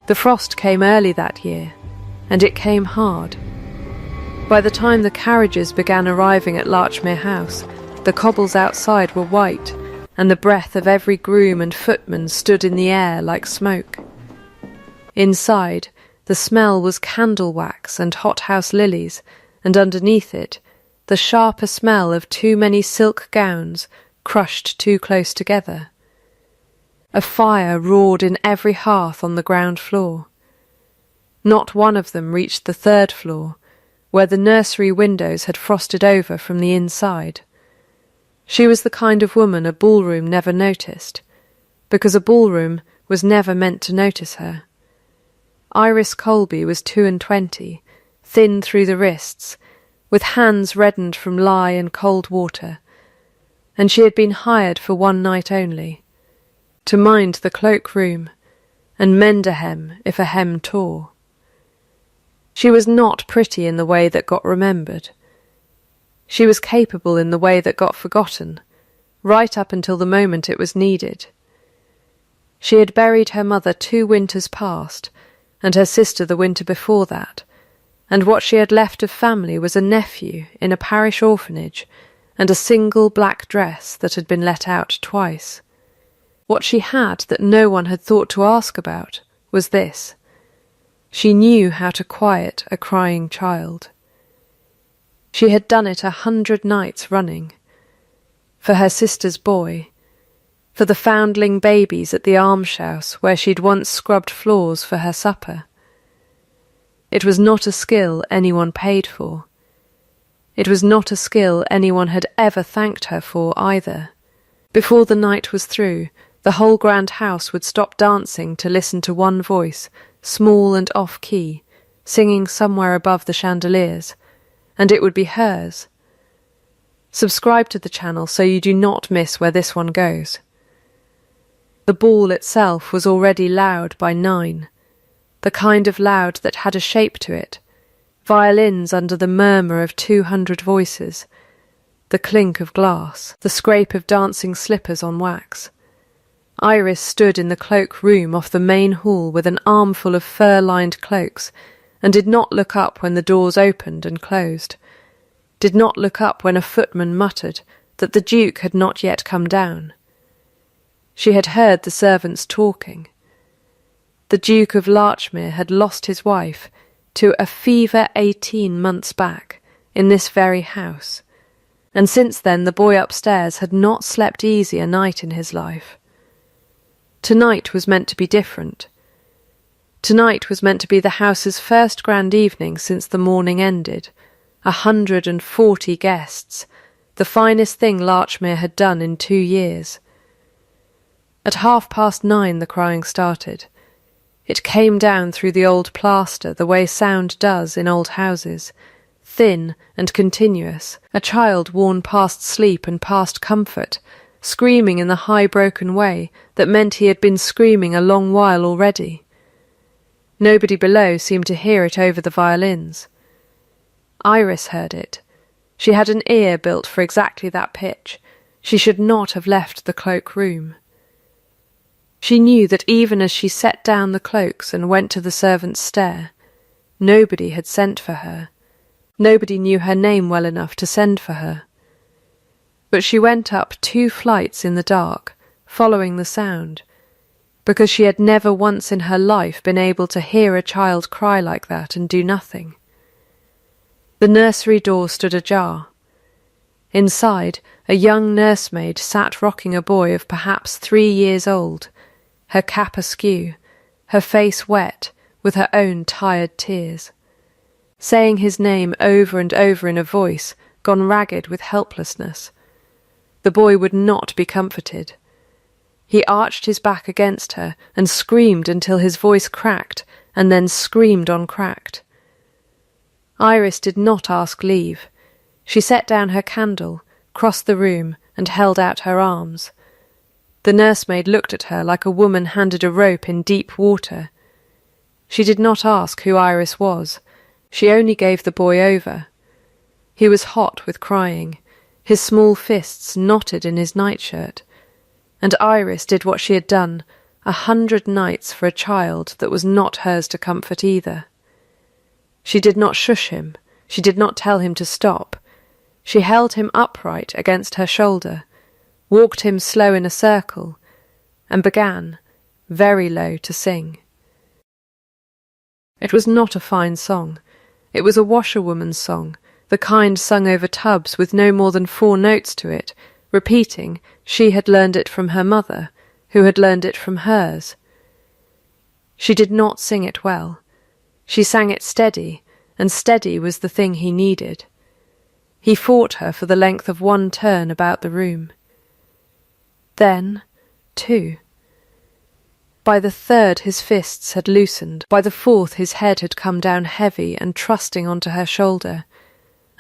The frost came early that year, and it came hard. By the time the carriages began arriving at Larchmere House, the cobbles outside were white, and the breath of every groom and footman stood in the air like smoke. Inside, the smell was candle wax and hothouse lilies, and underneath it, the sharper smell of too many silk gowns crushed too close together. A fire roared in every hearth on the ground floor. Not one of them reached the third floor, where the nursery windows had frosted over from the inside. She was the kind of woman a ballroom never noticed, because a ballroom was never meant to notice her. Iris Colby was 22, thin through the wrists, with hands reddened from lye and cold water, and she had been hired for one night only, to mind the cloak-room, and mend a hem if a hem tore. She was not pretty in the way that got remembered. She was capable in the way that got forgotten, right up until the moment it was needed. She had buried her mother 2 winters past, and her sister the winter before that, and what she had left of family was a nephew in a parish orphanage and a single black dress that had been let out twice. What she had that no one had thought to ask about was this: she knew how to quiet a crying child. She had done it 100 nights running. For her sister's boy, for the foundling babies at the almshouse where she'd once scrubbed floors for her supper. It was not a skill anyone paid for. It was not a skill anyone had ever thanked her for either. Before the night was through, the whole grand house would stop dancing to listen to one voice, small and off-key, singing somewhere above the chandeliers, and it would be hers. Subscribe to the channel so you do not miss where this one goes. The ball itself was already loud by 9, the kind of loud that had a shape to it, violins under the murmur of 200 voices, the clink of glass, the scrape of dancing slippers on wax. Iris stood in the cloak-room off the main hall with an armful of fur-lined cloaks, and did not look up when the doors opened and closed, did not look up when a footman muttered that the Duke had not yet come down. She had heard the servants talking. The Duke of Larchmere had lost his wife to a fever 18 months back in this very house, and since then the boy upstairs had not slept easy a night in his life. Tonight was meant to be different. Tonight was meant to be the house's first grand evening since the morning ended. 140 guests, the finest thing Larchmere had done in 2 years. At 9:30 the crying started. It came down through the old plaster the way sound does in old houses, thin and continuous, a child worn past sleep and past comfort, screaming in the high broken way that meant he had been screaming a long while already. Nobody below seemed to hear it over the violins. Iris heard it. She had an ear built for exactly that pitch. She should not have left the cloak-room. She knew that even as she set down the cloaks and went to the servants' stair, nobody had sent for her. Nobody knew her name well enough to send for her. But she went up 2 flights in the dark, following the sound, because she had never once in her life been able to hear a child cry like that and do nothing. The nursery door stood ajar. Inside, a young nursemaid sat rocking a boy of perhaps 3 years old, her cap askew, her face wet with her own tired tears, saying his name over and over in a voice gone ragged with helplessness. The boy would not be comforted. He arched his back against her and screamed until his voice cracked, and then screamed on cracked. Iris did not ask leave. She set down her candle, crossed the room, and held out her arms. The nursemaid looked at her like a woman handed a rope in deep water. She did not ask who Iris was. She only gave the boy over. He was hot with crying, his small fists knotted in his nightshirt, and Iris did what she had done 100 nights for a child that was not hers to comfort either. She did not shush him. She did not tell him to stop. She held him upright against her shoulder, walked him slow in a circle, and began, very low, to sing. It was not a fine song. It was a washerwoman's song, the kind sung over tubs with no more than 4 notes to it, repeating she had learned it from her mother, who had learned it from hers. She did not sing it well. She sang it steady, and steady was the thing he needed. He fought her for the length of 1 turn about the room. Then 2. By the 3rd his fists had loosened, by the 4th his head had come down heavy and trusting onto her shoulder,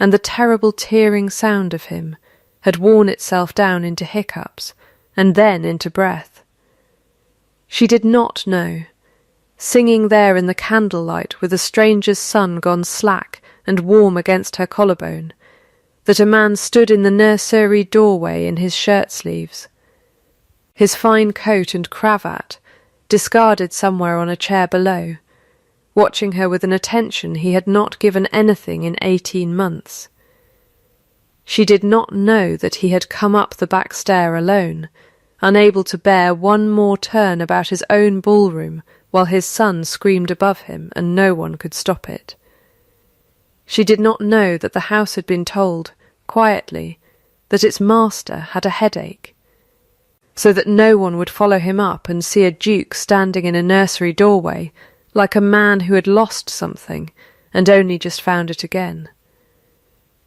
and the terrible tearing sound of him had worn itself down into hiccups, and then into breath. She did not know, singing there in the candlelight with a stranger's sun gone slack and warm against her collarbone, that a man stood in the nursery doorway in his shirt-sleeves, his fine coat and cravat discarded somewhere on a chair below, watching her with an attention he had not given anything in 18 months. She did not know that he had come up the back stair alone, unable to bear 1 more turn about his own ballroom while his son screamed above him and no one could stop it. She did not know that the house had been told, quietly, that its master had a headache, so that no one would follow him up and see a duke standing in a nursery doorway like a man who had lost something and only just found it again.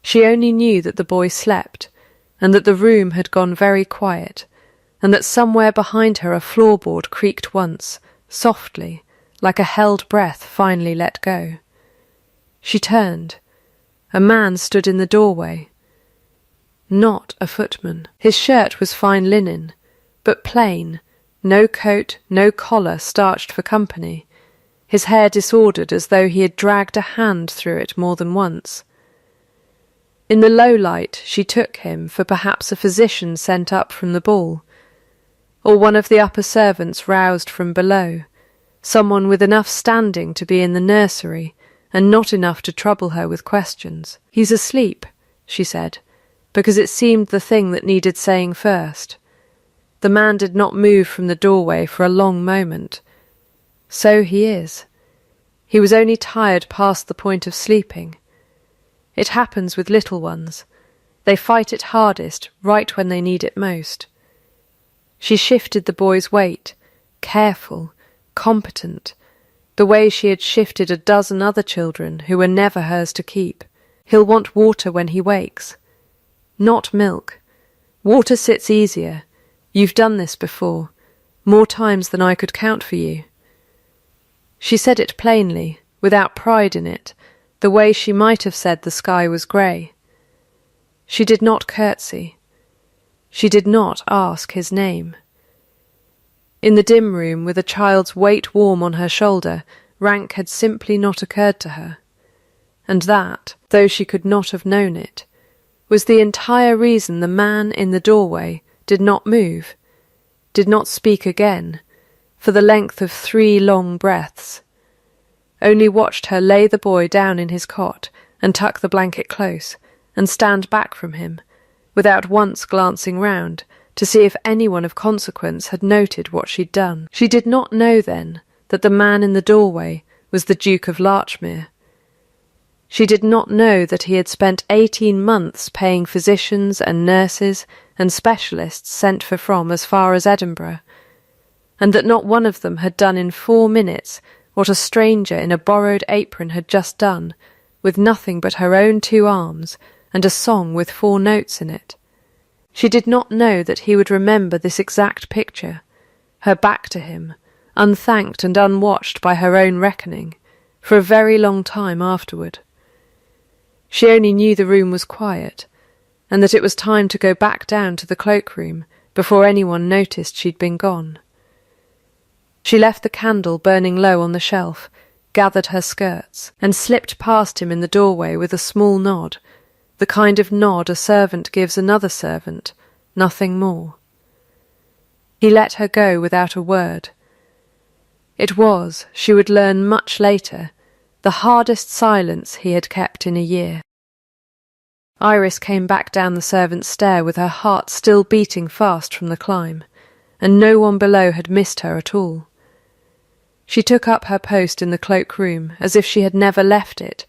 She only knew that the boy slept, and that the room had gone very quiet, and that somewhere behind her a floorboard creaked once, softly, like a held breath finally let go. She turned. A man stood in the doorway. Not a footman. His shirt was fine linen, but plain, no coat, no collar starched for company, his hair disordered as though he had dragged a hand through it more than once. In the low light she took him for perhaps a physician sent up from the ball, or one of the upper servants roused from below, someone with enough standing to be in the nursery and not enough to trouble her with questions. "He's asleep," she said, because it seemed the thing that needed saying first. The man did not move from the doorway for a long moment. So he is. He was only tired past the point of sleeping. It happens with little ones. They fight it hardest right when they need it most. She shifted the boy's weight, careful, competent, the way she had shifted a dozen other children who were never hers to keep. "He'll want water when he wakes." "Not milk. Water sits easier. You've done this before, more times than I could count for you." She said it plainly, without pride in it, the way she might have said the sky was grey. She did not curtsy. She did not ask his name. In the dim room, with a child's weight warm on her shoulder, rank had simply not occurred to her. And that, though she could not have known it, was the entire reason the man in the doorway did not move, did not speak again, for the length of 3 long breaths, only watched her lay the boy down in his cot and tuck the blanket close, and stand back from him, without once glancing round to see if anyone of consequence had noted what she'd done. She did not know then that the man in the doorway was the Duke of Larchmere. She did not know that he had spent 18 months paying physicians and nurses and specialists sent for from as far as Edinburgh, and that not one of them had done in 4 minutes what a stranger in a borrowed apron had just done, with nothing but her own 2 arms and a song with 4 notes in it. She did not know that he would remember this exact picture, her back to him, unthanked and unwatched by her own reckoning, for a very long time afterward. She only knew the room was quiet, and that it was time to go back down to the cloakroom before anyone noticed she'd been gone. She left the candle burning low on the shelf, gathered her skirts, and slipped past him in the doorway with a small nod, the kind of nod a servant gives another servant, nothing more. He let her go without a word, It was, she would learn much later, the hardest silence he had kept in a year. Iris came back down the servants' stair with her heart still beating fast from the climb, and no one below had missed her at all. She took up her post in the cloak-room as if she had never left it,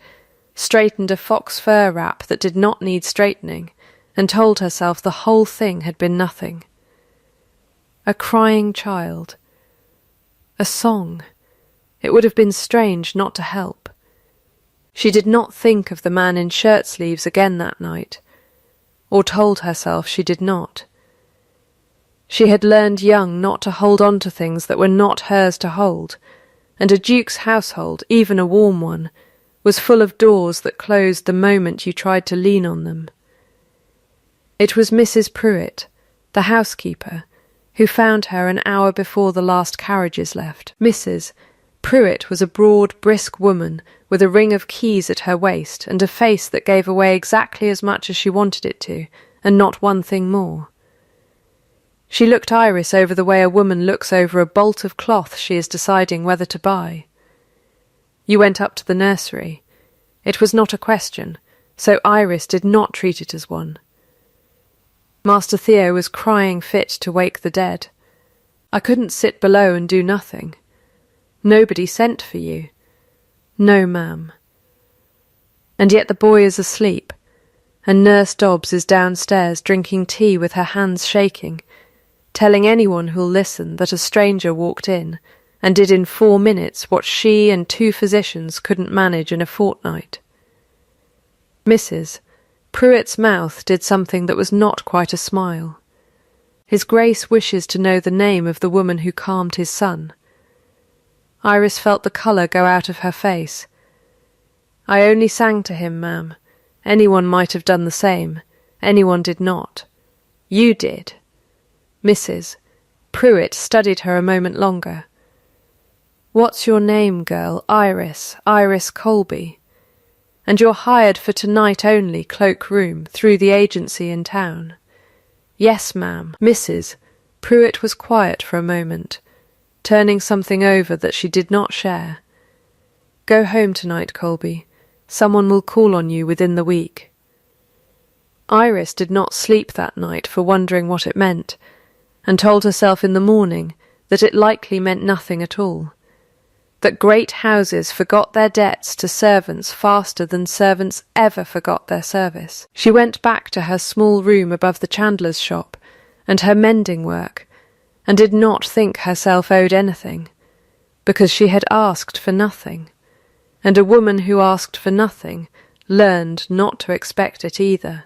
straightened a fox fur wrap that did not need straightening, and told herself the whole thing had been nothing. A crying child. A song. It would have been strange not to help. She did not think of the man in shirt-sleeves again that night, or told herself she did not. She had learned young not to hold on to things that were not hers to hold, and a duke's household, even a warm one, was full of doors that closed the moment you tried to lean on them. It was Mrs. Pruitt, the housekeeper, who found her an hour before the last carriages left. Mrs. Pruitt was a broad, brisk woman with a ring of keys at her waist and a face that gave away exactly as much as she wanted it to, and not one thing more. She looked Iris over the way a woman looks over a bolt of cloth she is deciding whether to buy. You went up to the nursery. It was not a question, so Iris did not treat it as one. Master Theo was crying fit to wake the dead. I couldn't sit below and do nothing. Nobody sent for you. No, ma'am. And yet the boy is asleep, and Nurse Dobbs is downstairs drinking tea with her hands shaking, telling anyone who'll listen that a stranger walked in and did in 4 minutes what she and 2 physicians couldn't manage in a fortnight. Mrs. Pruitt's mouth did something that was not quite a smile. His Grace wishes to know the name of the woman who calmed his son. Iris felt the colour go out of her face. I only sang to him, ma'am. Anyone might have done the same. Anyone did not. You did. Mrs. Pruitt studied her a moment longer. What's your name, girl? Iris Colby. And you're hired for tonight only, cloak-room, through the agency in town. Yes, ma'am. Mrs. Pruitt was quiet for a moment, turning something over that she did not share. Go home tonight, Colby. Someone will call on you within the week. Iris did not sleep that night for wondering what it meant, and told herself in the morning that it likely meant nothing at all, that great houses forgot their debts to servants faster than servants ever forgot their service. She went back to her small room above the chandler's shop and her mending work, and did not think herself owed anything, because she had asked for nothing, and a woman who asked for nothing learned not to expect it either.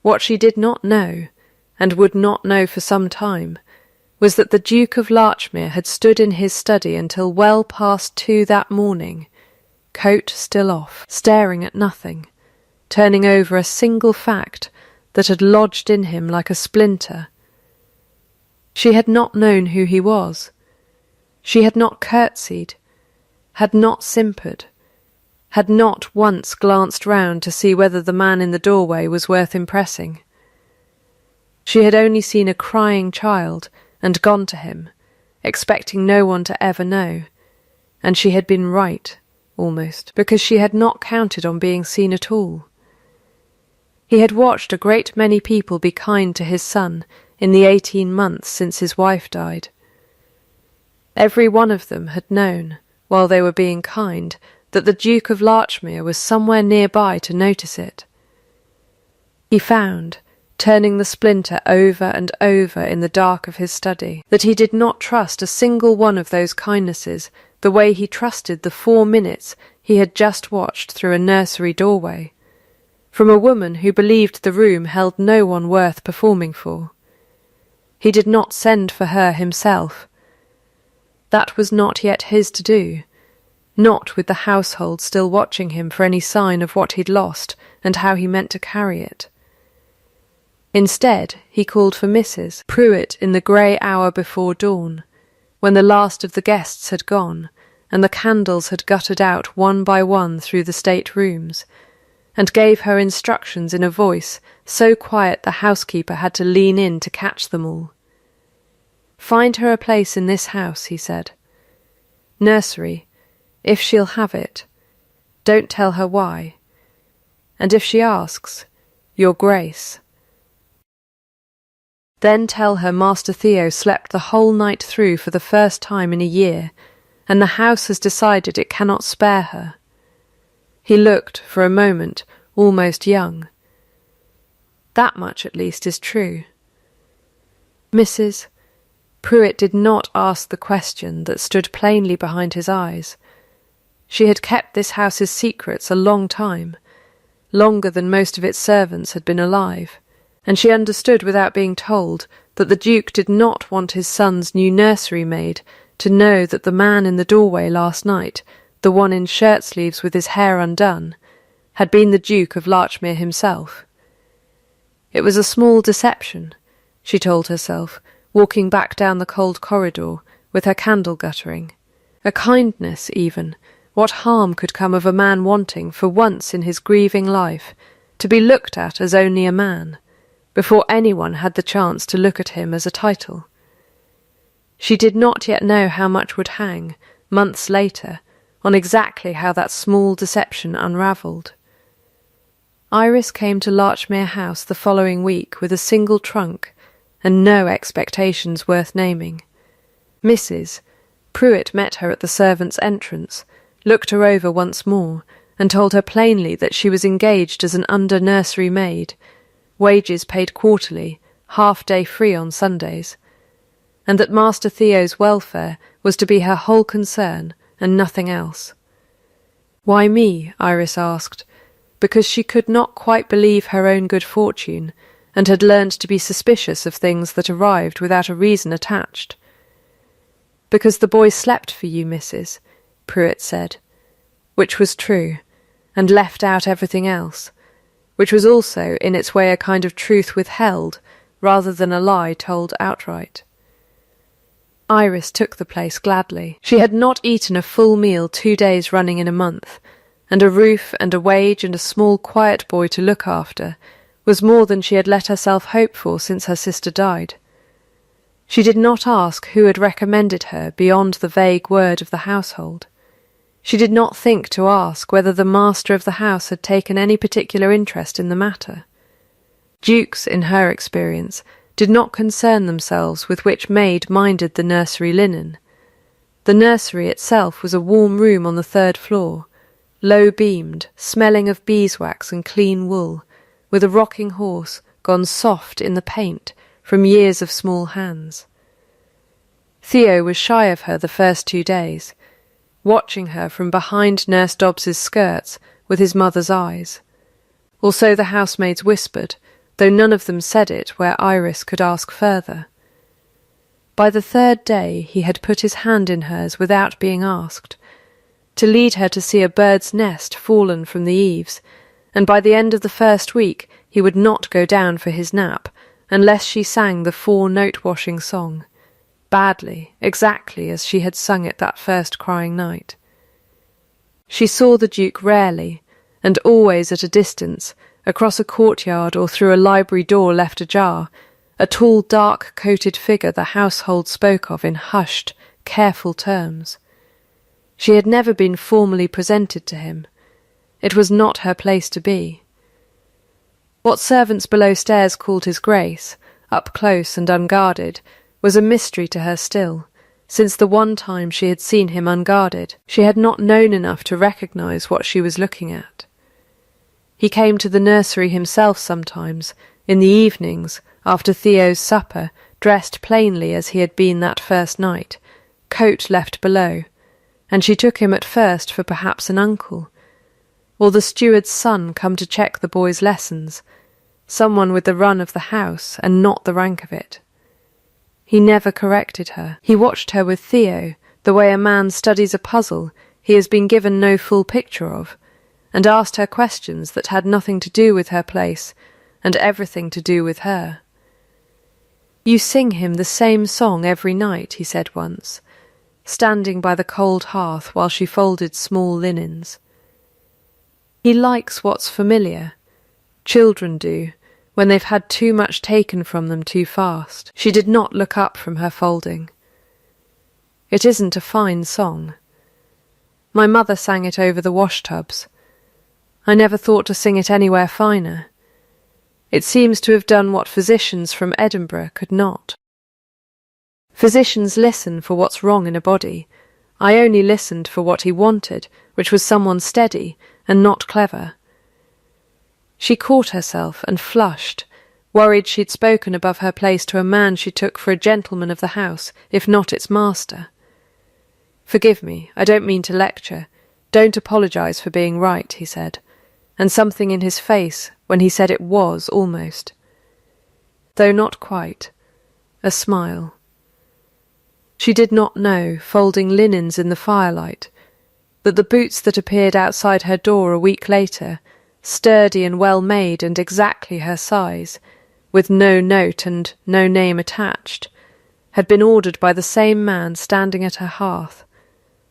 What she did not know, and would not know for some time, was that the Duke of Larchmere had stood in his study until well past 2 that morning, coat still off, staring at nothing, turning over a single fact that had lodged in him like a splinter. She had not known who he was. She had not curtsied, had not simpered, had not once glanced round to see whether the man in the doorway was worth impressing. She had only seen a crying child and gone to him, expecting no one to ever know, and she had been right, almost, because she had not counted on being seen at all. He had watched a great many people be kind to his son in the 18 months since his wife died. Every one of them had known, while they were being kind, that the Duke of Larchmere was somewhere nearby to notice it. He found, turning the splinter over and over in the dark of his study, that he did not trust a single one of those kindnesses the way he trusted the 4 minutes he had just watched through a nursery doorway, from a woman who believed the room held no one worth performing for. He did not send for her himself. That was not yet his to do, not with the household still watching him for any sign of what he'd lost and how he meant to carry it. Instead, he called for Mrs. Pruitt in the grey hour before dawn, when the last of the guests had gone, and the candles had guttered out one by one through the state rooms, and gave her instructions in a voice so quiet the housekeeper had to lean in to catch them all. "Find her a place in this house," he said. Nursery, if she'll have it. Don't tell her why. And if she asks, Your Grace. Then tell her Master Theo slept the whole night through for the first time in a year, and the house has decided it cannot spare her. He looked, for a moment, almost young. That much at least is true. Mrs. Pruitt did not ask the question that stood plainly behind his eyes. She had kept this house's secrets a long time, longer than most of its servants had been alive, and she understood without being told that the Duke did not want his son's new nursery maid to know that the man in the doorway last night, the one in shirt-sleeves with his hair undone, had been the Duke of Larchmere himself. It was a small deception, she told herself, walking back down the cold corridor with her candle guttering. A kindness, even. What harm could come of a man wanting, for once in his grieving life, to be looked at as only a man, before anyone had the chance to look at him as a title? She did not yet know how much would hang, months later, on exactly how that small deception unravelled. Iris came to Larchmere House the following week with a single trunk, and no expectations worth naming. Mrs. Pruitt met her at the servants' entrance, looked her over once more, and told her plainly that she was engaged as an under-nursery maid, wages paid quarterly, half-day free on Sundays, and that Master Theo's welfare was to be her whole concern, and nothing else. Why me? Iris asked, because she could not quite believe her own good fortune, and had learned to be suspicious of things that arrived without a reason attached. Because the boy slept for you, Mrs., Pruitt said, which was true, and left out everything else, which was also in its way a kind of truth withheld, rather than a lie told outright. Iris took the place gladly. She had not eaten a full meal 2 days running in a month, and a roof and a wage and a small quiet boy to look after was more than she had let herself hope for since her sister died. She did not ask who had recommended her beyond the vague word of the household. She did not think to ask whether the master of the house had taken any particular interest in the matter. Dukes, in her experience, did not concern themselves with which maid minded the nursery linen. The nursery itself was a warm room on the 3rd floor, low-beamed, smelling of beeswax and clean wool, with a rocking horse gone soft in the paint from years of small hands. Theo was shy of her the first 2 days, watching her from behind Nurse Dobbs's skirts with his mother's eyes. Or so the housemaids whispered, though none of them said it where Iris could ask further. By the 3rd day he had put his hand in hers without being asked, to lead her to see a bird's nest fallen from the eaves, and by the end of the 1st week he would not go down for his nap unless she sang the 4-note-washing song, badly, exactly as she had sung it that first crying night. She saw the Duke rarely, and always at a distance, across a courtyard or through a library door left ajar, a tall dark-coated figure the household spoke of in hushed, careful terms. She had never been formally presented to him. It was not her place to be. What servants below stairs called his Grace, up close and unguarded, was a mystery to her still, since the one time she had seen him unguarded, she had not known enough to recognise what she was looking at. He came to the nursery himself sometimes, in the evenings, after Theo's supper, dressed plainly as he had been that first night, coat left below, and she took him at first for perhaps an uncle, or the steward's son come to check the boy's lessons, someone with the run of the house and not the rank of it. He never corrected her. He watched her with Theo, the way a man studies a puzzle he has been given no full picture of, and asked her questions that had nothing to do with her place and everything to do with her. "You sing him the same song every night," he said once, standing by the cold hearth while she folded small linens. "He likes what's familiar. Children do, when they've had too much taken from them too fast." She did not look up from her folding. "It isn't a fine song. My mother sang it over the washtubs. I never thought to sing it anywhere finer. It seems to have done what physicians from Edinburgh could not. Physicians listen for what's wrong in a body. I only listened for what he wanted, which was someone steady and not clever. She caught herself and flushed, worried she'd spoken above her place to a man she took for a gentleman of the house, if not its master. "Forgive me, I don't mean to lecture. Don't apologise for being right," he said, and something in his face when he said it was almost. Though not quite. A smile. She did not know, folding linens in the firelight, that the boots that appeared outside her door a week later, sturdy and well made and exactly her size, with no note and no name attached, had been ordered by the same man standing at her hearth,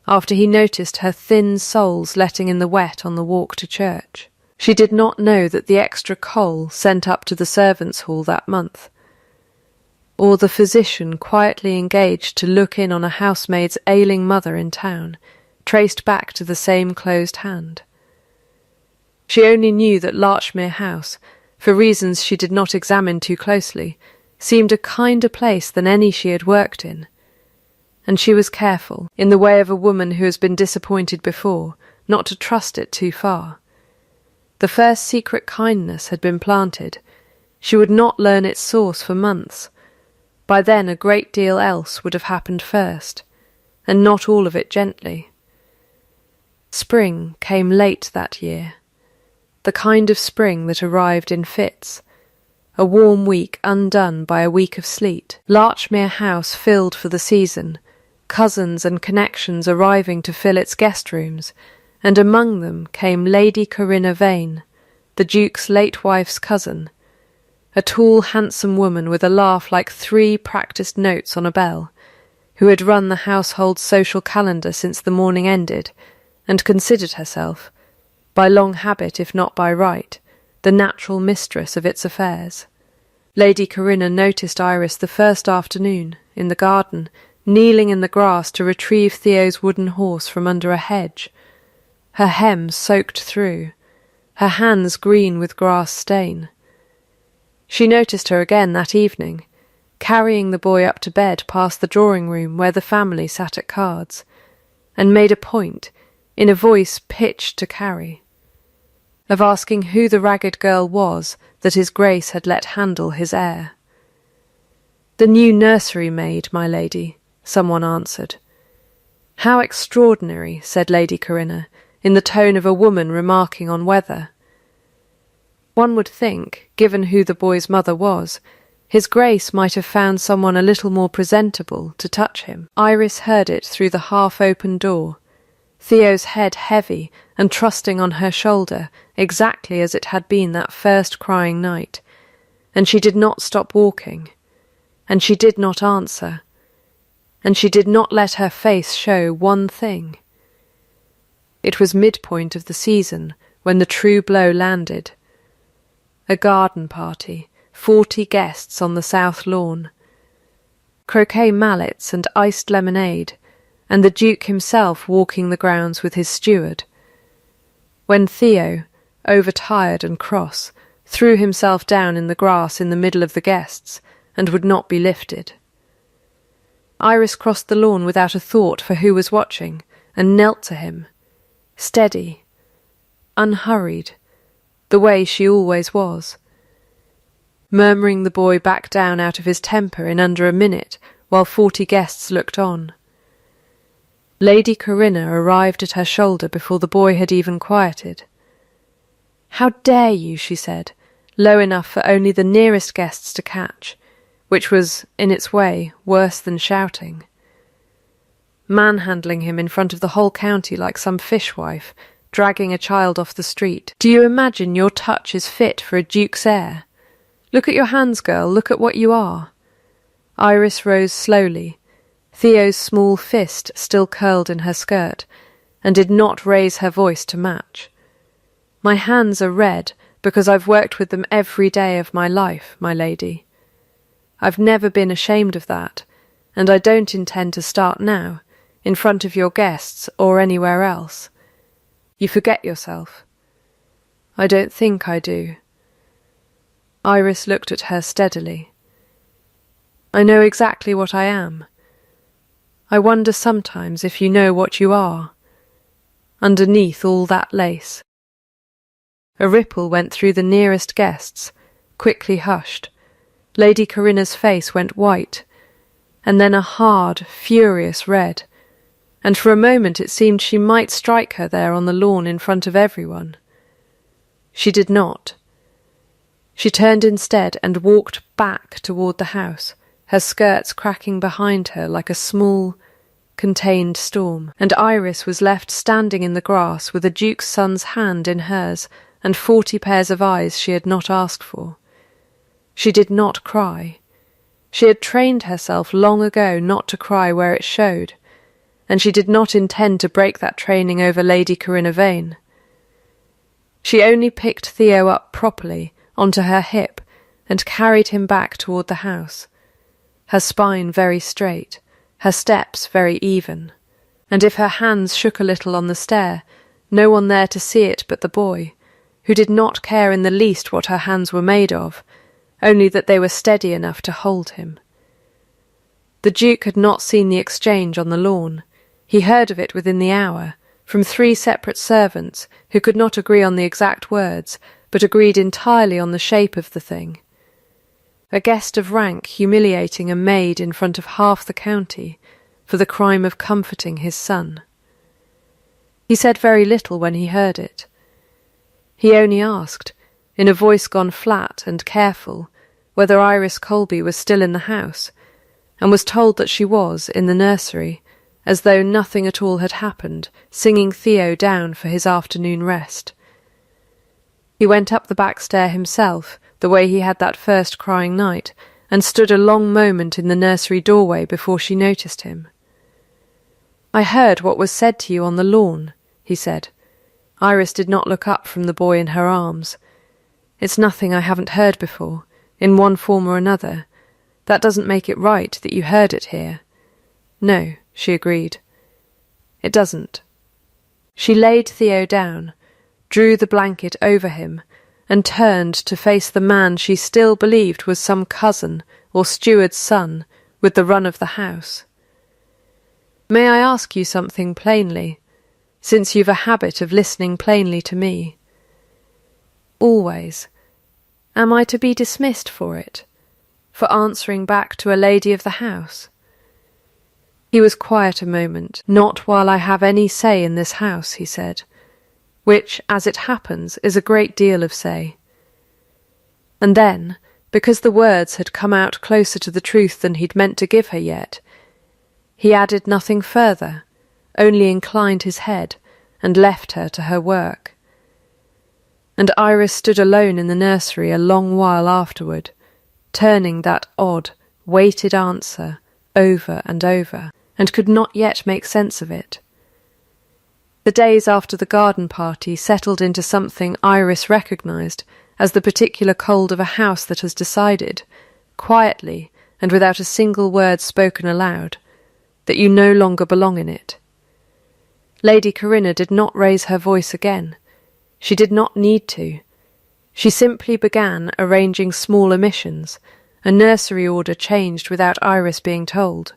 after he noticed her thin soles letting in the wet on the walk to church. She did not know that the extra coal sent up to the servants' hall that month, or the physician quietly engaged to look in on a housemaid's ailing mother in town, traced back to the same closed hand. She only knew that Larchmere House, for reasons she did not examine too closely, seemed a kinder place than any she had worked in, and she was careful, in the way of a woman who has been disappointed before, not to trust it too far. The first secret kindness had been planted. She would not learn its source for months. By then a great deal else would have happened first, and not all of it gently. Spring came late that year, the kind of spring that arrived in fits, a warm week undone by a week of sleet. Larchmere House filled for the season, cousins and connections arriving to fill its guest rooms, and among them came Lady Corinna Vane, the Duke's late wife's cousin, a tall, handsome woman with a laugh like 3 practised notes on a bell, who had run the household's social calendar since the morning ended, and considered herself, by long habit if not by right, the natural mistress of its affairs. Lady Corinna noticed Iris the first afternoon, in the garden, kneeling in the grass to retrieve Theo's wooden horse from under a hedge, her hem soaked through, her hands green with grass stain. She noticed her again that evening, carrying the boy up to bed past the drawing-room where the family sat at cards, and made a point, in a voice pitched to carry, of asking who the ragged girl was that his Grace had let handle his heir. "The new nursery maid, my lady," someone answered. "How extraordinary," said Lady Corinna, in the tone of a woman remarking on weather. One would think, given who the boy's mother was, his Grace might have found someone a little more presentable to touch him. Iris heard it through the half-open door, Theo's head heavy and trusting on her shoulder, exactly as it had been that first crying night, and she did not stop walking, and she did not answer, and she did not let her face show one thing. It was midpoint of the season when the true blow landed. A garden party, 40 guests on the south lawn, croquet mallets and iced lemonade, and the Duke himself walking the grounds with his steward. When Theo, overtired and cross, threw himself down in the grass in the middle of the guests, and would not be lifted. Iris crossed the lawn without a thought for who was watching, and knelt to him, steady, unhurried, the way she always was, murmuring the boy back down out of his temper in under a minute while 40 guests looked on. Lady Corinna arrived at her shoulder before the boy had even quieted. "How dare you," she said, low enough for only the nearest guests to catch, which was, in its way, worse than shouting. Manhandling him in front of the whole county like some fishwife, dragging a child off the street. "Do you imagine your touch is fit for a duke's heir? Look at your hands, girl, look at what you are." Iris rose slowly, Theo's small fist still curled in her skirt, and did not raise her voice to match. "My hands are red because I've worked with them every day of my life, my lady. I've never been ashamed of that, and I don't intend to start now, in front of your guests or anywhere else. You forget yourself. I don't think I do. Iris looked at her steadily. I know exactly what I am. I wonder sometimes if you know what you are, underneath all that lace. A ripple went through the nearest guests, quickly hushed. Lady Corinna's face went white, and then a hard, furious red, and for a moment it seemed she might strike her there on the lawn in front of everyone. She did not. She turned instead and walked back toward the house, her skirts cracking behind her like a small, contained storm, and Iris was left standing in the grass with the Duke's son's hand in hers and 40 pairs of eyes she had not asked for. She did not cry. She had trained herself long ago not to cry where it showed, and she did not intend to break that training over Lady Corinna Vane. She only picked Theo up properly onto her hip and carried him back toward the house, her spine very straight, her steps very even, and if her hands shook a little on the stair, no one there to see it but the boy, who did not care in the least what her hands were made of, only that they were steady enough to hold him. The Duke had not seen the exchange on the lawn. He heard of it within the hour, from 3 separate servants who could not agree on the exact words, but agreed entirely on the shape of the thing. A guest of rank humiliating a maid in front of half the county for the crime of comforting his son. He said very little when he heard it. He only asked, in a voice gone flat and careful, whether Iris Colby was still in the house, and was told that she was in the nursery, as though nothing at all had happened, singing Theo down for his afternoon rest. He went up the back stair himself, the way he had that first crying night, and stood a long moment in the nursery doorway before she noticed him. "I heard what was said to you on the lawn," he said. Iris did not look up from the boy in her arms. "It's nothing I haven't heard before, in one form or another. That doesn't make it right that you heard it here." "No," she agreed. "It doesn't." She laid Theo down, drew the blanket over him, and turned to face the man she still believed was some cousin or steward's son with the run of the house. "May I ask you something plainly, since you've a habit of listening plainly to me?" "Always. Am I to be dismissed for it? For answering back to a lady of the house?" He was quiet a moment. "Not while I have any say in this house," he said, "which, as it happens, is a great deal of say." And then, because the words had come out closer to the truth than he'd meant to give her yet, he added nothing further, only inclined his head and left her to her work. And Iris stood alone in the nursery a long while afterward, turning that odd, weighted answer over and over, and could not yet make sense of it. The days after the garden party settled into something Iris recognised as the particular cold of a house that has decided, quietly and without a single word spoken aloud, that you no longer belong in it. Lady Corinna did not raise her voice again. She did not need to. She simply began arranging small omissions. A nursery order changed without Iris being told.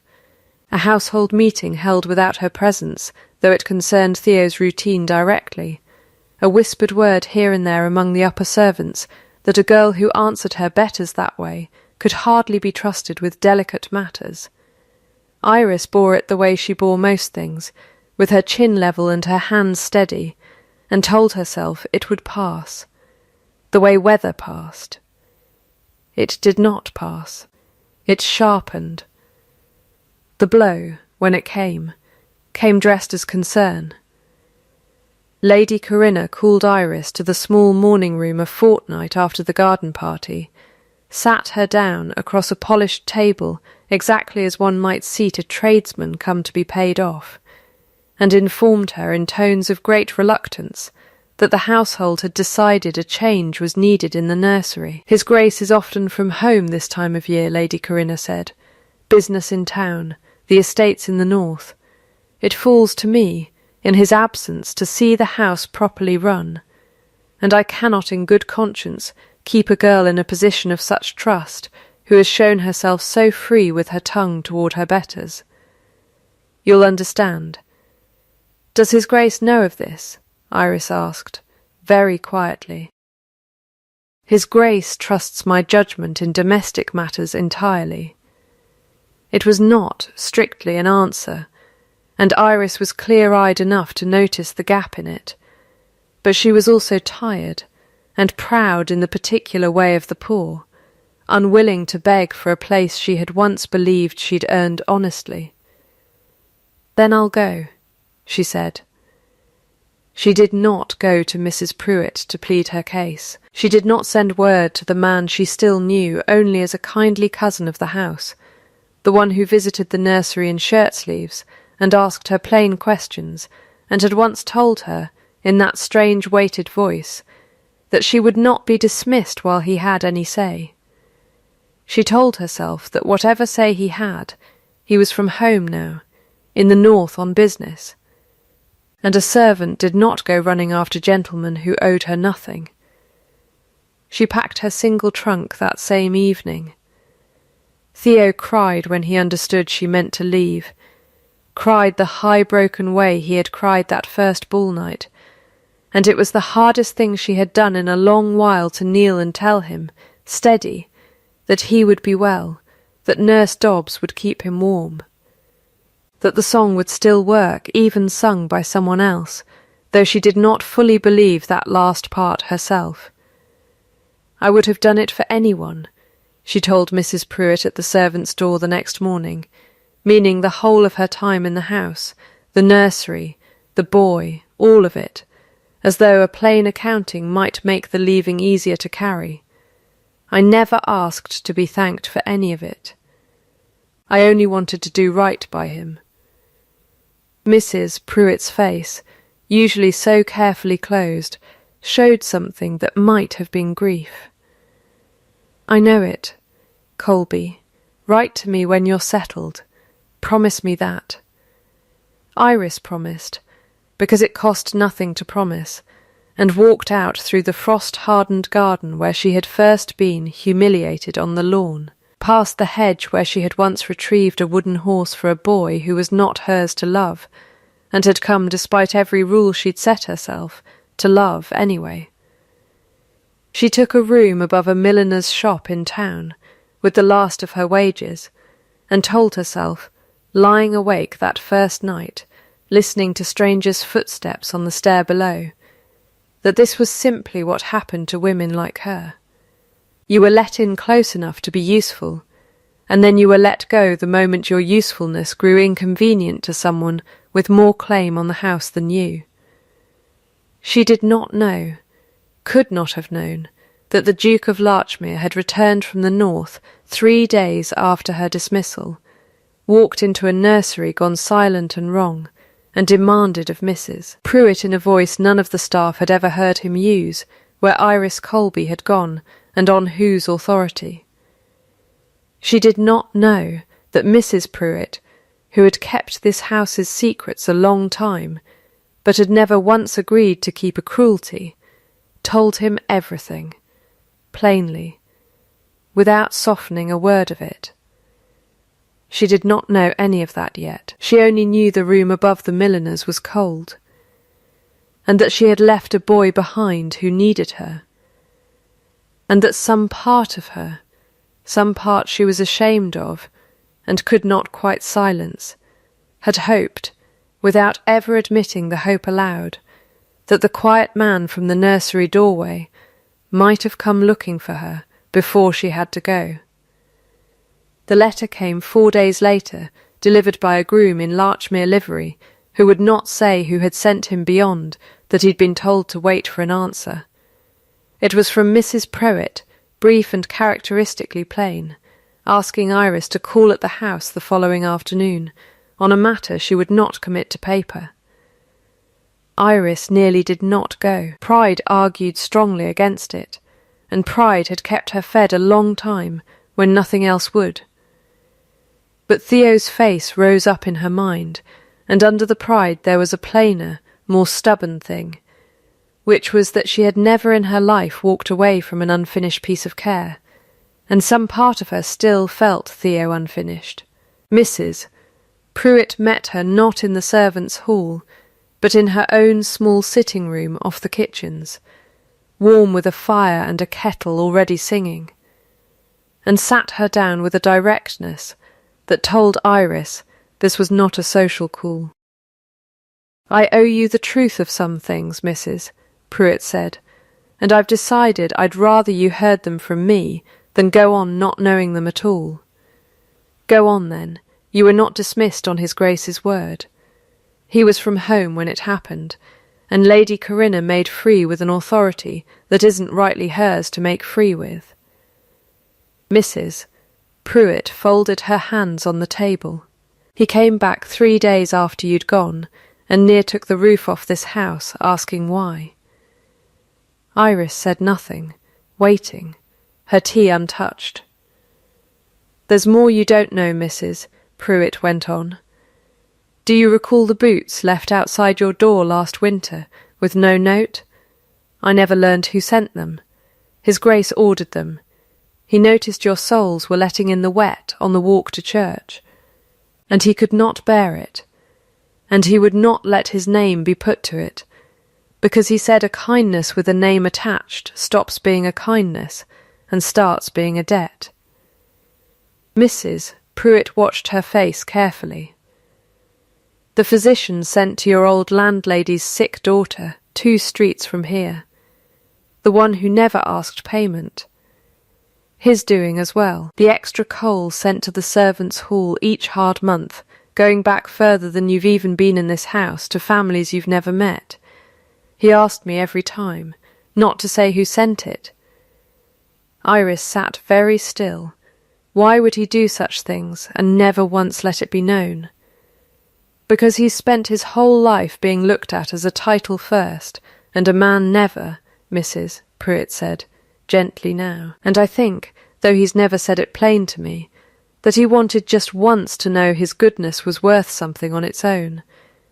A household meeting held without her presence, though it concerned Theo's routine directly. A whispered word here and there among the upper servants that a girl who answered her betters that way could hardly be trusted with delicate matters. Iris bore it the way she bore most things, with her chin level and her hands steady, and told herself it would pass, the way weather passed. It did not pass. It sharpened. The blow, when it came dressed as concern. Lady Corinna called Iris to the small morning room a fortnight after the garden party, sat her down across a polished table exactly as one might seat a tradesman come to be paid off, and informed her in tones of great reluctance that the household had decided a change was needed in the nursery. "His Grace is often from home this time of year," Lady Corinna said. "Business in town, the estates in the north. It falls to me, in his absence, to see the house properly run, and I cannot in good conscience keep a girl in a position of such trust who has shown herself so free with her tongue toward her betters. You'll understand. Does His Grace know of this? Iris asked, very quietly. His Grace trusts my judgment in domestic matters entirely. It was not strictly an answer, and Iris was clear-eyed enough to notice the gap in it, but she was also tired and proud in the particular way of the poor, unwilling to beg for a place she had once believed she'd earned honestly. Then I'll go, she said. She did not go to Mrs. Pruitt to plead her case. She did not send word to the man she still knew only as a kindly cousin of the house, the one who visited the nursery in shirt-sleeves and asked her plain questions, and had once told her, in that strange weighted voice, that she would not be dismissed while he had any say. She told herself that whatever say he had, he was from home now, in the north on business, and a servant did not go running after gentlemen who owed her nothing. She packed her single trunk that same evening. Theo cried when he understood she meant to leave, cried the high-broken way he had cried that first ball night, and it was the hardest thing she had done in a long while to kneel and tell him, steady, that he would be well, that Nurse Dobbs would keep him warm, that the song would still work, even sung by someone else, though she did not fully believe that last part herself. I would have done it for anyone, she told Mrs. Pruitt at the servants' door the next morning, meaning the whole of her time in the house, the nursery, the boy, all of it, as though a plain accounting might make the leaving easier to carry. I never asked to be thanked for any of it. I only wanted to do right by him. Mrs. Pruitt's face, usually so carefully closed, showed something that might have been grief. I know it, Colby. Write to me when you're settled. Promise me that. Iris promised, because it cost nothing to promise, and walked out through the frost-hardened garden where she had first been humiliated on the lawn, past the hedge where she had once retrieved a wooden horse for a boy who was not hers to love, and had come, despite every rule she'd set herself, to love anyway. She took a room above a milliner's shop in town, with the last of her wages, and told herself, lying awake that first night, listening to strangers' footsteps on the stair below, that this was simply what happened to women like her. You were let in close enough to be useful, and then you were let go the moment your usefulness grew inconvenient to someone with more claim on the house than you. She did not know, could not have known, that the Duke of Larchmere had returned from the north 3 days after her dismissal, walked into a nursery gone silent and wrong, and demanded of Mrs. Pruitt in a voice none of the staff had ever heard him use, where Iris Colby had gone, and on whose authority. She did not know that Mrs. Pruitt, who had kept this house's secrets a long time, but had never once agreed to keep a cruelty, told him everything, plainly, without softening a word of it. She did not know any of that yet. She only knew the room above the milliner's was cold, and that she had left a boy behind who needed her, and that some part of her, some part she was ashamed of and could not quite silence, had hoped, without ever admitting the hope aloud, that the quiet man from the nursery doorway might have come looking for her before she had to go. The letter came 4 days later, delivered by a groom in Larchmere livery, who would not say who had sent him beyond that he'd been told to wait for an answer. It was from Mrs. Pruitt, brief and characteristically plain, asking Iris to call at the house the following afternoon, on a matter she would not commit to paper. Iris nearly did not go. Pride argued strongly against it, and pride had kept her fed a long time when nothing else would. But Theo's face rose up in her mind, and under the pride there was a plainer, more stubborn thing, which was that she had never in her life walked away from an unfinished piece of care, and some part of her still felt Theo unfinished. Mrs. Pruitt met her not in the servants' hall, but in her own small sitting room off the kitchens, warm with a fire and a kettle already singing, and sat her down with a directness that told Iris this was not a social call. "I owe you the truth of some things, Mrs., Pruitt said, and I've decided I'd rather you heard them from me than go on not knowing them at all." "Go on, then. You were not dismissed on his Grace's word. He was from home when it happened, and Lady Corinna made free with an authority that isn't rightly hers to make free with." Mrs. Pruitt folded her hands on the table. "He came back 3 days after you'd gone, and near took the roof off this house, asking why." Iris said nothing, waiting, her tea untouched. "There's more you don't know, Mrs., Pruitt went on. "Do you recall the boots left outside your door last winter, with no note? I never learned who sent them. His Grace ordered them. He noticed your soles were letting in the wet on the walk to church, and he could not bear it, and he would not let his name be put to it, because he said a kindness with a name attached stops being a kindness and starts being a debt." Mrs. Pruitt watched her face carefully. "The physician sent to your old landlady's sick daughter 2 streets from here, the one who never asked payment. His doing as well. The extra coal sent to the servants' hall each hard month, going back further than you've even been in this house, to families you've never met. He asked me every time, not to say who sent it." Iris sat very still. Why would he do such things and never once let it be known? Because he's spent his whole life being looked at as a title first, and a man never, Mrs. Pruitt said, gently now. "And I think, though he's never said it plain to me, that he wanted just once to know his goodness was worth something on its own,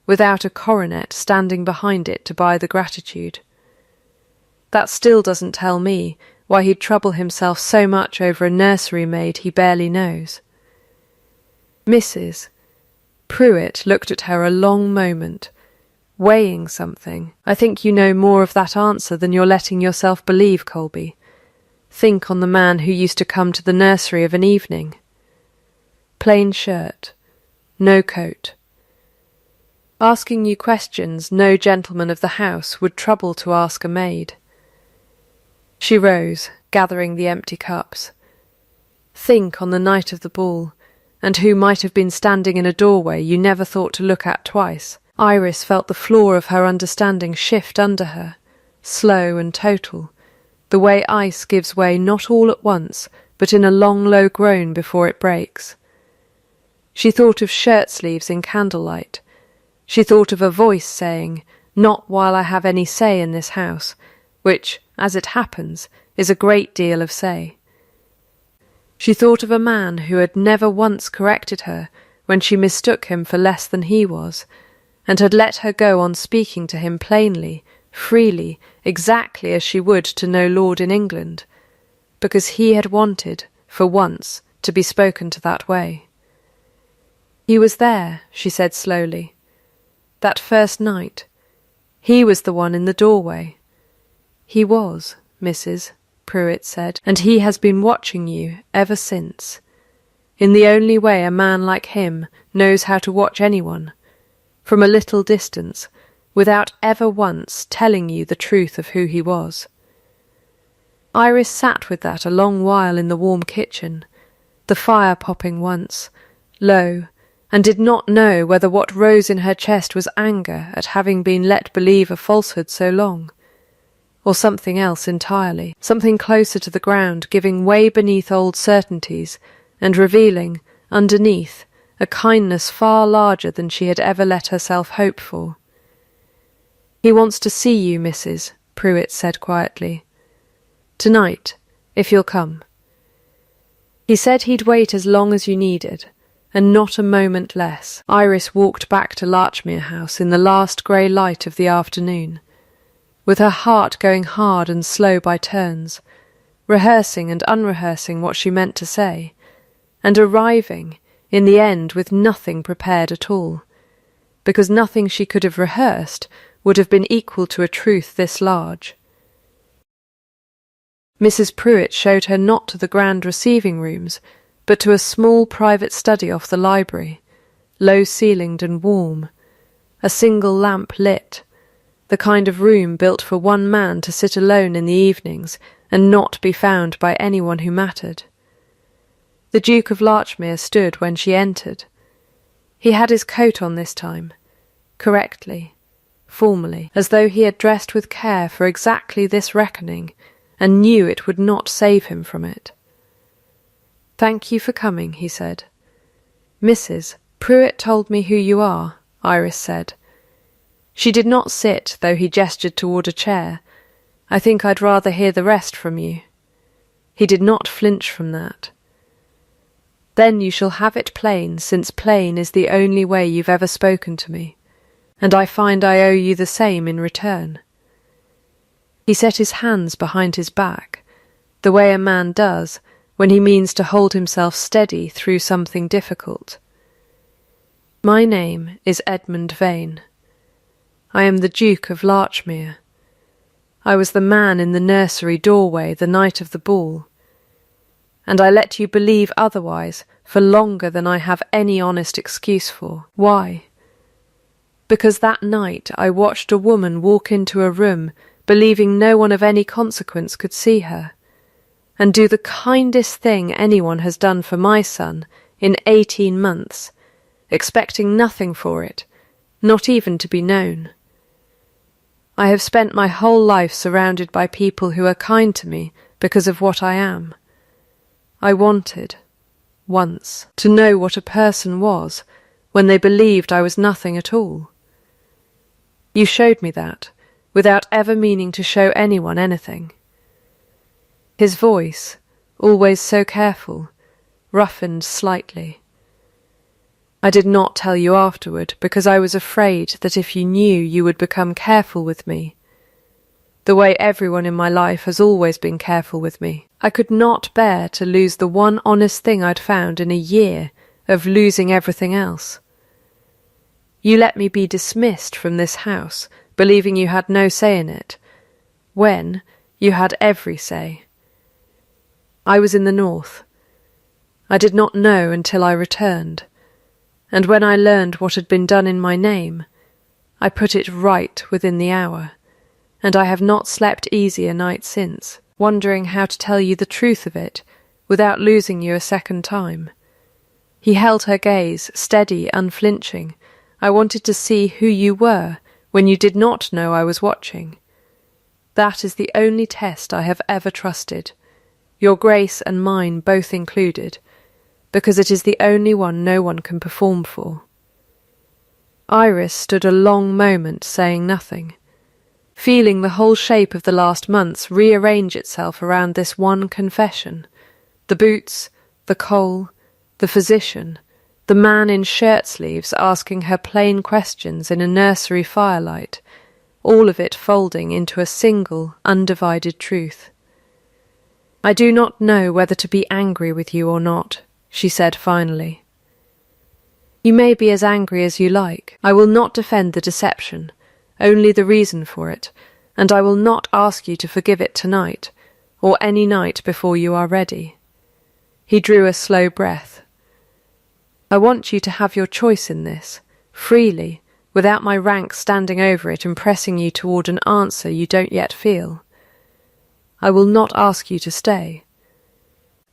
without a coronet standing behind it to buy the gratitude. That still doesn't tell me why he'd trouble himself so much over a nursery maid he barely knows." Mrs. Pruitt looked at her a long moment, weighing something. "I think you know more of that answer than you're letting yourself believe, Colby. Think on the man who used to come to the nursery of an evening. Plain shirt, no coat. Asking you questions no gentleman of the house would trouble to ask a maid." She rose, gathering the empty cups. "Think on the night of the ball, and who might have been standing in a doorway you never thought to look at twice." Iris felt the floor of her understanding shift under her, slow and total, the way ice gives way not all at once, but in a long low groan before it breaks. She thought of shirt-sleeves in candlelight. She thought of a voice saying, "Not while I have any say in this house," which, as it happens, is a great deal of say. She thought of a man who had never once corrected her when she mistook him for less than he was, and had let her go on speaking to him plainly, freely, exactly as she would to no lord in England, because he had wanted, for once, to be spoken to that way. "He was there," she said slowly, "that first night. He was the one in the doorway." "He was," Mrs. Pruitt said, "and he has been watching you ever since, in the only way a man like him knows how to watch anyone, from a little distance, without ever once telling you the truth of who he was." Iris sat with that a long while in the warm kitchen, the fire popping once, low, and did not know whether what rose in her chest was anger at having been let believe a falsehood so long, or something else entirely, something closer to the ground, giving way beneath old certainties, and revealing, underneath, a kindness far larger than she had ever let herself hope for. "He wants to see you, Mrs. Pruitt said quietly. "Tonight, if you'll come. He said he'd wait as long as you needed, and not a moment less. Iris walked back to Larchmere House in the last grey light of the afternoon, with her heart going hard and slow by turns, rehearsing and unrehearsing what she meant to say, and arriving, in the end, with nothing prepared at all, because nothing she could have rehearsed would have been equal to a truth this large. Mrs. Pruitt showed her not to the grand receiving rooms, but to a small private study off the library, low-ceilinged and warm, a single lamp lit, the kind of room built for one man to sit alone in the evenings and not be found by anyone who mattered. The Duke of Larchmere stood when she entered. He had his coat on this time, correctly, formally, as though he had dressed with care for exactly this reckoning and knew it would not save him from it. "Thank you for coming," he said. "Mrs. Pruitt told me who you are," Iris said. She did not sit, though he gestured toward a chair. "I think I'd rather hear the rest from you." He did not flinch from that. "Then you shall have it plain, since plain is the only way you've ever spoken to me, and I find I owe you the same in return." He set his hands behind his back, the way a man does when he means to hold himself steady through something difficult. "My name is Edmund Vane. I am the Duke of Larchmere. I was the man in the nursery doorway the night of the ball, and I let you believe otherwise for longer than I have any honest excuse for. Why? Because that night I watched a woman walk into a room believing no one of any consequence could see her, and do the kindest thing anyone has done for my son in 18 months, expecting nothing for it, not even to be known. I have spent my whole life surrounded by people who are kind to me because of what I am. I wanted, once, to know what a person was when they believed I was nothing at all. You showed me that, without ever meaning to show anyone anything." His voice, always so careful, roughened slightly. "I did not tell you afterward because I was afraid that if you knew you would become careful with me, the way everyone in my life has always been careful with me. I could not bear to lose the one honest thing I'd found in a year of losing everything else. You let me be dismissed from this house, believing you had no say in it, when you had every say. I was in the north. I did not know until I returned, and when I learned what had been done in my name, I put it right within the hour, and I have not slept easy a night since, wondering how to tell you the truth of it without losing you a second time." He held her gaze, steady, unflinching. "I wanted to see who you were when you did not know I was watching. That is the only test I have ever trusted, your grace and mine both included, because it is the only one no one can perform for." Iris stood a long moment saying nothing, feeling the whole shape of the last months rearrange itself around this one confession. The boots, the coal, the physician, the man in shirt-sleeves asking her plain questions in a nursery firelight, all of it folding into a single, undivided truth. "I do not know whether to be angry with you or not," she said finally. "You may be as angry as you like. I will not defend the deception, only the reason for it, and I will not ask you to forgive it tonight, or any night before you are ready." He drew a slow breath. "I want you to have your choice in this, freely, without my rank standing over it and pressing you toward an answer you don't yet feel. I will not ask you to stay.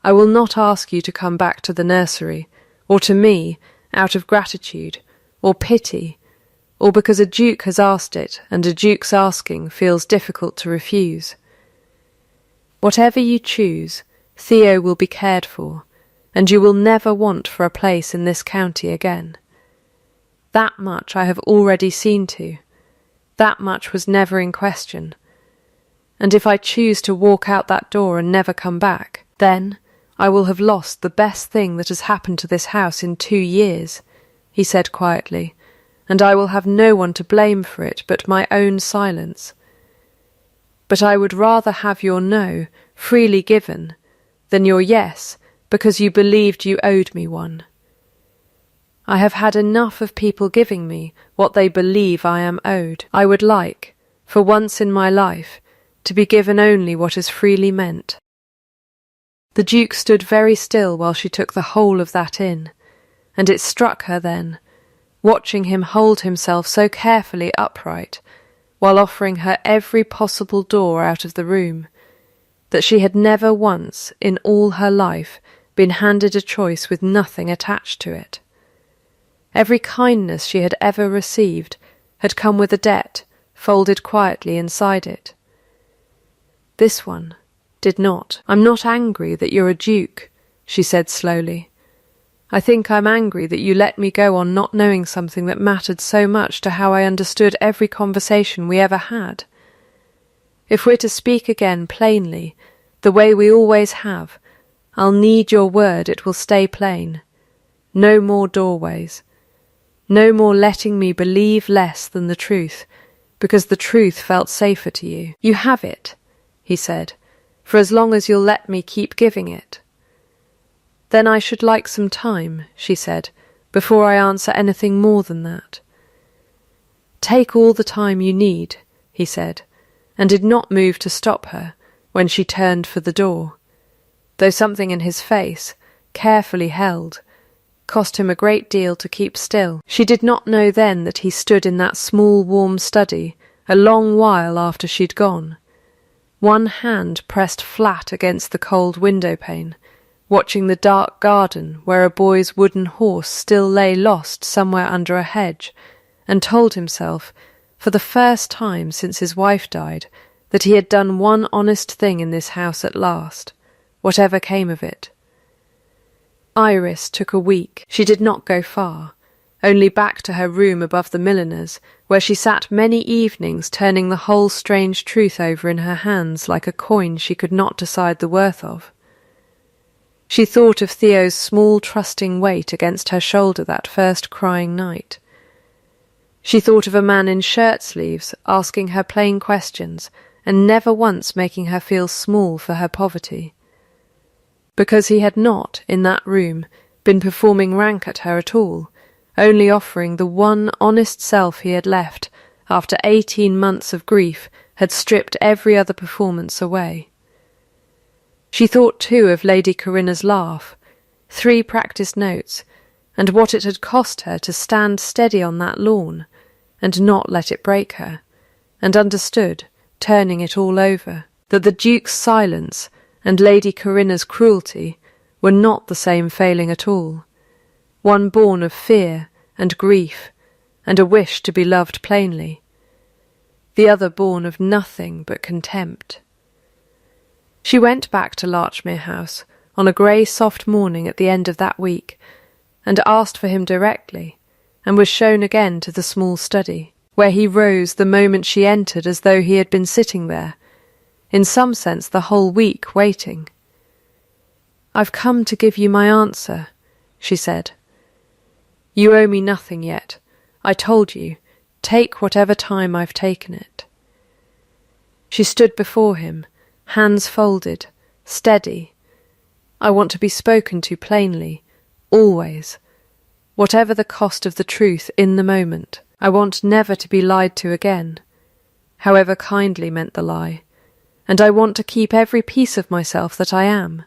I will not ask you to come back to the nursery, or to me, out of gratitude, or pity, or because a duke has asked it, and a duke's asking feels difficult to refuse. Whatever you choose, Theo will be cared for, and you will never want for a place in this county again. That much I have already seen to. That much was never in question. And if I choose to walk out that door and never come back, then I will have lost the best thing that has happened to this house in 2 years, he said quietly, and I will have no one to blame for it but my own silence. But I would rather have your no, freely given, than your yes, because you believed you owed me one. I have had enough of people giving me what they believe I am owed. I would like, for once in my life, to be given only what is freely meant. The Duke stood very still while she took the whole of that in, and it struck her then, watching him hold himself so carefully upright, while offering her every possible door out of the room, that she had never once in all her life been handed a choice with nothing attached to it. Every kindness she had ever received had come with a debt folded quietly inside it. This one did not. "I'm not angry that you're a duke," she said slowly. "I think I'm angry that you let me go on not knowing something that mattered so much to how I understood every conversation we ever had. If we're to speak again plainly, the way we always have, I'll need your word it will stay plain. No more doorways. No more letting me believe less than the truth, because the truth felt safer to you. You have it," he said, "for as long as you'll let me keep giving it." "Then I should like some time," she said, "before I answer anything more than that." "Take all the time you need," he said, and did not move to stop her when she turned for the door, though something in his face, carefully held, cost him a great deal to keep still. She did not know then that he stood in that small warm study a long while after she'd gone, one hand pressed flat against the cold window-pane, watching the dark garden where a boy's wooden horse still lay lost somewhere under a hedge, and told himself, for the first time since his wife died, that he had done one honest thing in this house at last, whatever came of it. Iris took a week. She did not go far, only back to her room above the milliner's, where she sat many evenings turning the whole strange truth over in her hands like a coin she could not decide the worth of. She thought of Theo's small trusting weight against her shoulder that first crying night. She thought of a man in shirt-sleeves asking her plain questions and never once making her feel small for her poverty. Because he had not, in that room, been performing rank at her at all, only offering the one honest self he had left after 18 months of grief had stripped every other performance away. She thought too of Lady Corinna's laugh, 3 practised notes, and what it had cost her to stand steady on that lawn and not let it break her, and understood, turning it all over, that the Duke's silence and Lady Corinna's cruelty were not the same failing at all, one born of fear and grief and a wish to be loved plainly, the other born of nothing but contempt. She went back to Larchmere House on a grey soft morning at the end of that week, and asked for him directly, and was shown again to the small study, where he rose the moment she entered as though he had been sitting there, in some sense the whole week, waiting. "I've come to give you my answer," she said. "You owe me nothing yet. I told you, take whatever time I've taken it." She stood before him, hands folded, steady. "I want to be spoken to plainly, always, whatever the cost of the truth in the moment. I want never to be lied to again, however kindly meant the lie, and I want to keep every piece of myself that I am,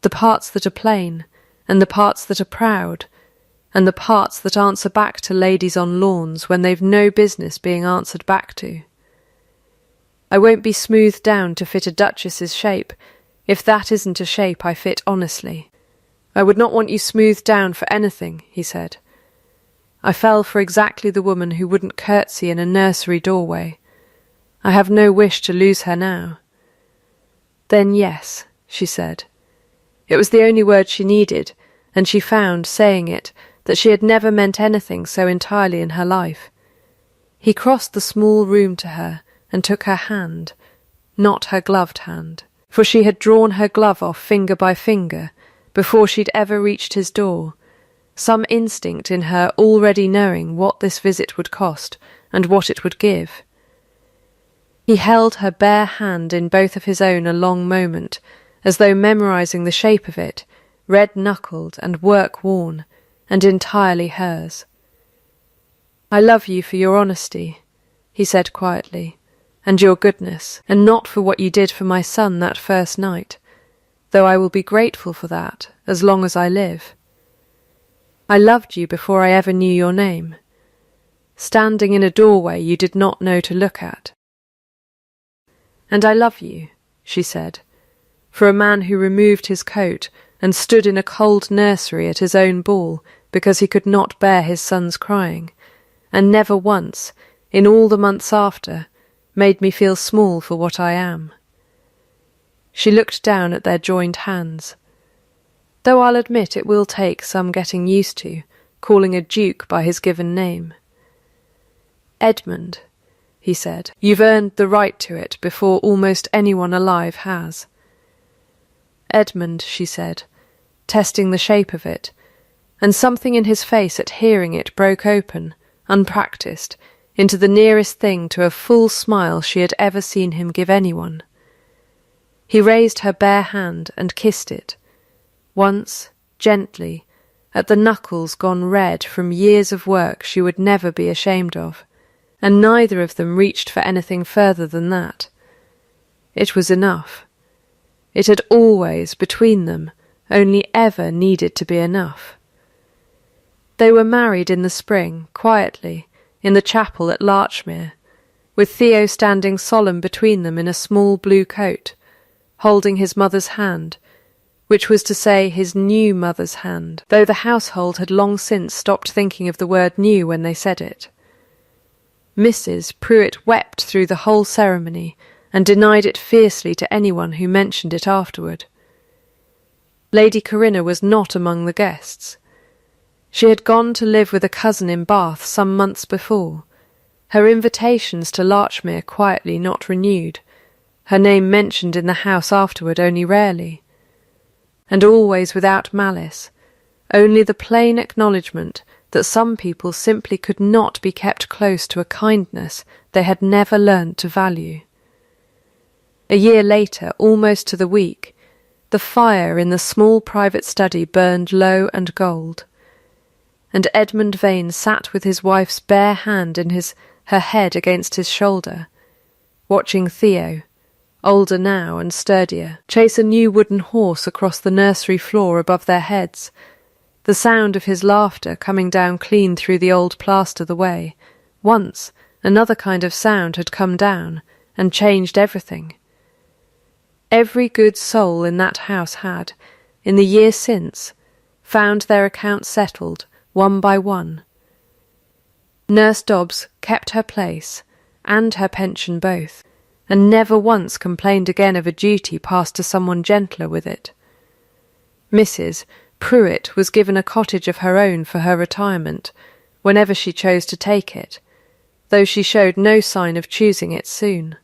the parts that are plain, and the parts that are proud, and the parts that answer back to ladies on lawns when they've no business being answered back to. I won't be smoothed down to fit a duchess's shape, if that isn't a shape I fit honestly. I would not want you smoothed down for anything," he said. "I fell for exactly the woman who wouldn't curtsy in a nursery doorway. I have no wish to lose her now." "Then yes," she said. It was the only word she needed, and she found, saying it, that she had never meant anything so entirely in her life. He crossed the small room to her and took her hand, not her gloved hand. for she had drawn her glove off finger by finger before she'd ever reached his door, some instinct in her already knowing what this visit would cost and what it would give. He held her bare hand in both of his own a long moment, as though memorizing the shape of it, red-knuckled and work-worn, and entirely hers. "I love you for your honesty," he said quietly, "and your goodness, and not for what you did for my son that first night, though I will be grateful for that as long as I live. I loved you before I ever knew your name, standing in a doorway you did not know to look at. And I love you," she said, "for a man who removed his coat and stood in a cold nursery at his own ball because he could not bear his son's crying, and never once, in all the months after, made me feel small for what I am." She looked down at their joined hands. "Though I'll admit it will take some getting used to, calling a duke by his given name." "Edmund," he said, "you've earned the right to it before almost anyone alive has." "Edmund," she said, testing the shape of it, and something in his face at hearing it broke open, unpractised, into the nearest thing to a full smile she had ever seen him give anyone. He raised her bare hand and kissed it, once, gently, at the knuckles gone red from years of work she would never be ashamed of, and neither of them reached for anything further than that. It was enough. It had always, between them, only ever needed to be enough. They were married in the spring, quietly, in the chapel at Larchmere, with Theo standing solemn between them in a small blue coat, holding his mother's hand, which was to say his new mother's hand, though the household had long since stopped thinking of the word new when they said it. Mrs. Pruitt wept through the whole ceremony and denied it fiercely to anyone who mentioned it afterward. Lady Corinna was not among the guests. She had gone to live with a cousin in Bath some months before, her invitations to Larchmere quietly not renewed, her name mentioned in the house afterward only rarely, and always without malice, only the plain acknowledgment that some people simply could not be kept close to a kindness they had never learned to value. A year later, almost to the week, the fire in the small private study burned low and gold, and Edmund Vane sat with his wife's bare hand in her head against his shoulder, watching Theo, older now and sturdier, chase a new wooden horse across the nursery floor above their heads, the sound of his laughter coming down clean through the old plaster the way, once, another kind of sound had come down and changed everything. Every good soul in that house had, in the year since, found their accounts settled, one by one. Nurse Dobbs kept her place, and her pension both, and never once complained again of a duty passed to someone gentler with it. Mrs. Pruitt was given a cottage of her own for her retirement, whenever she chose to take it, though she showed no sign of choosing it soon.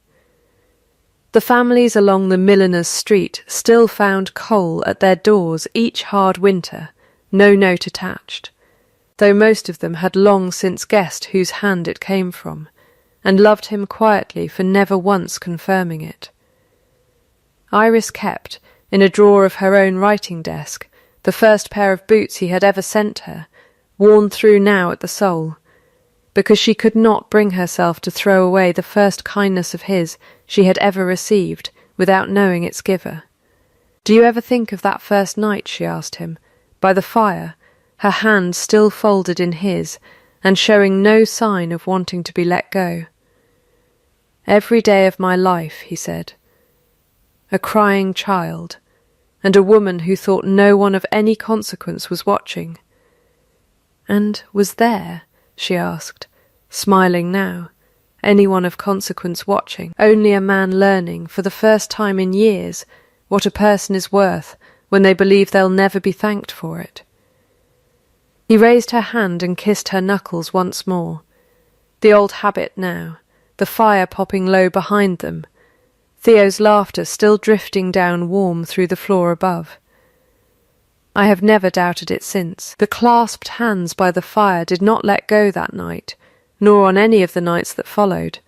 The families along the Milliners' Street still found coal at their doors each hard winter, no note attached, though most of them had long since guessed whose hand it came from, and loved him quietly for never once confirming it. Iris kept, in a drawer of her own writing desk, the first pair of boots he had ever sent her, worn through now at the sole, because she could not bring herself to throw away the first kindness of his she had ever received without knowing its giver. "Do you ever think of that first night," she asked him, by the fire, her hand still folded in his, and showing no sign of wanting to be let go? "Every day of my life," he said. A crying child, and a woman who thought no one of any consequence was watching. "And was there," she asked, smiling now, "anyone of consequence watching? Only a man learning, for the first time in years, what a person is worth when they believe they'll never be thanked for it?" He raised her hand and kissed her knuckles once more. The old habit now, the fire popping low behind them, Theo's laughter still drifting down warm through the floor above. I have never doubted it since. The clasped hands by the fire did not let go that night, nor on any of the nights that followed,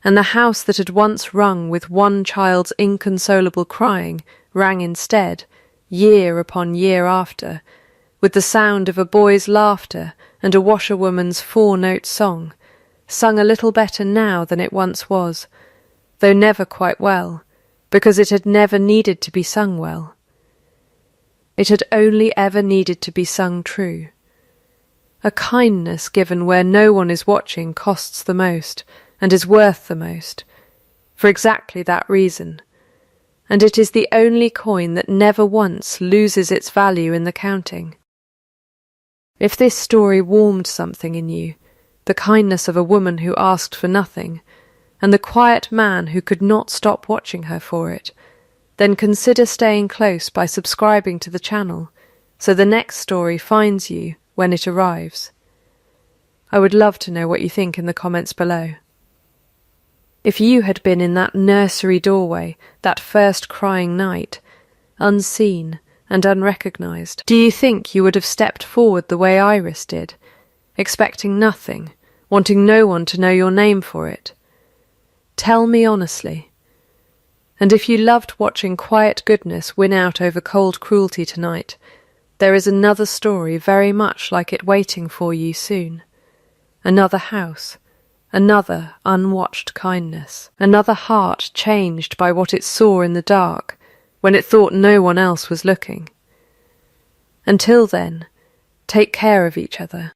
and the house that had once rung with one child's inconsolable crying rang instead, year upon year after, with the sound of a boy's laughter and a washerwoman's four-note song, sung a little better now than it once was, though never quite well, because it had never needed to be sung well. It had only ever needed to be sung true. A kindness given where no one is watching costs the most, and is worth the most, for exactly that reason, and it is the only coin that never once loses its value in the counting. If this story warmed something in you, the kindness of a woman who asked for nothing, and the quiet man who could not stop watching her for it, then consider staying close by subscribing to the channel, so the next story finds you when it arrives. I would love to know what you think in the comments below. If you had been in that nursery doorway that first crying night, unseen and unrecognised, do you think you would have stepped forward the way Iris did, expecting nothing, wanting no one to know your name for it? Tell me honestly. And if you loved watching quiet goodness win out over cold cruelty tonight, there is another story very much like it waiting for you soon. Another house, another unwatched kindness, another heart changed by what it saw in the dark when it thought no one else was looking. Until then, take care of each other.